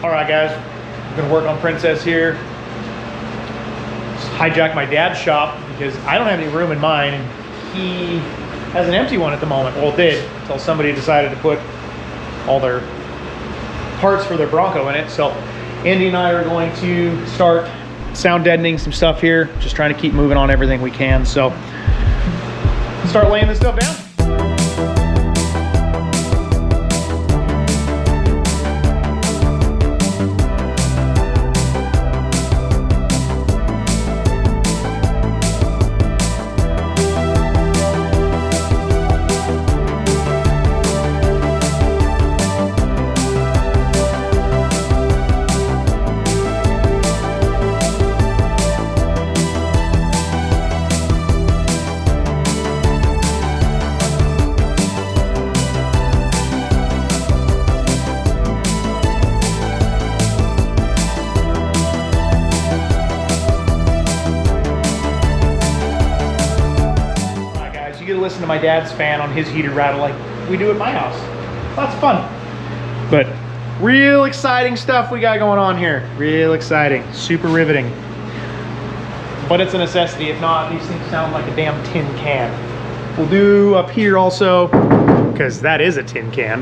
All right, guys, I'm gonna work on Princess here. Just hijack my dad's shop because I don't have any room in mine, and he has an empty one at the moment. Well, did until somebody decided to put all their parts for their Bronco in it. So Andy and I are going to start sound deadening some stuff here, just trying to keep moving on everything we can. So start laying this stuff down. Listen to my dad's fan on his heater rattle like we do at my house. Lots of fun. But real exciting stuff we got going on here. Real exciting, super riveting. But it's a necessity. If not, these things sound like a damn tin can. We'll do up here also, because that is a tin can.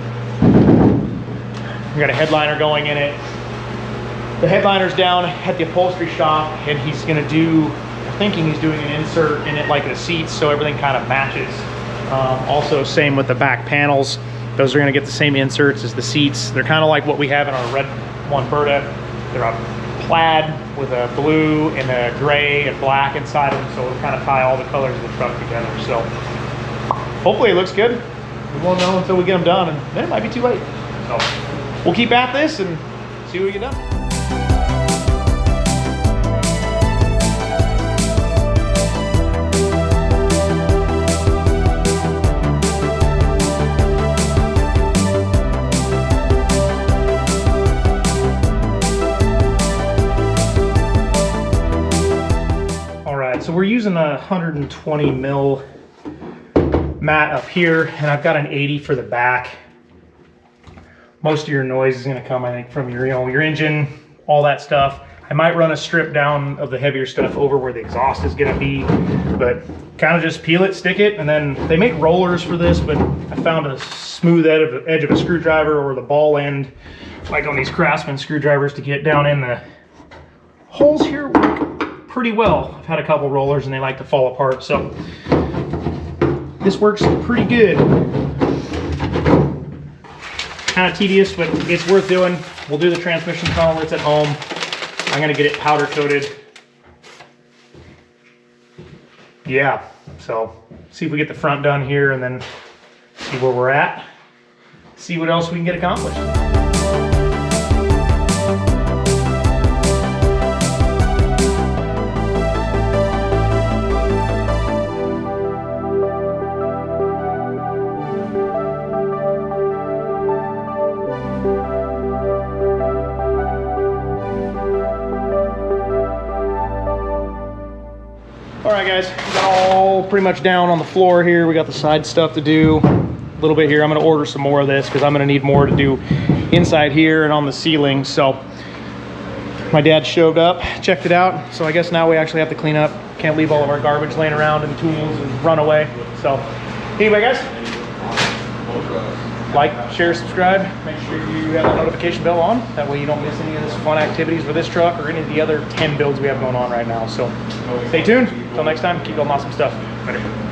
We got a headliner going in it. The headliner's down at the upholstery shop, and he's gonna do, thinking he's doing an insert in it like the seats so everything kind of matches. Also same with the back panels. Those are gonna get the same inserts as the seats. They're kind of like what we have in our red one Berta. They're a plaid with a blue and a gray and black inside of them, so we'll kind of tie all the colors of the truck together. So hopefully it looks good. We won't know until we get them done, and then it might be too late. So we'll keep at this and see what we get done. So we're using a 120 mil mat up here, and I've got an 80 for the back. Most of your noise is going to come, I think, from your, your engine, all that stuff. I might run a strip down of the heavier stuff over where the exhaust is going to be, but kind of just peel it, stick it, and then they make rollers for this, but I found a smooth edge of a screwdriver or the ball end, like on these Craftsman screwdrivers, to get down in the holes here. Pretty well. I've had a couple rollers and they like to fall apart, so this works pretty good. Kind of tedious, but it's worth doing. We'll do the transmission tunnel that's at home. I'm gonna get it powder coated. Yeah, so see if we get the front done here and then see where we're at. See what else we can get accomplished. All right, guys, we got all pretty much down on the floor here. We got the side stuff to do a little bit here. I'm gonna order some more of this because I'm gonna need more to do inside here and on the ceiling. So my dad showed up, checked it out. So I guess now we actually have to clean up. Can't leave all of our garbage laying around and tools and run away. So anyway, guys, like, share, subscribe. Make sure you have the notification bell on. That way you don't miss any of this fun activities with this truck or any of the other 10 builds we have going on right now. So stay tuned. Until next time, keep building awesome stuff. Later.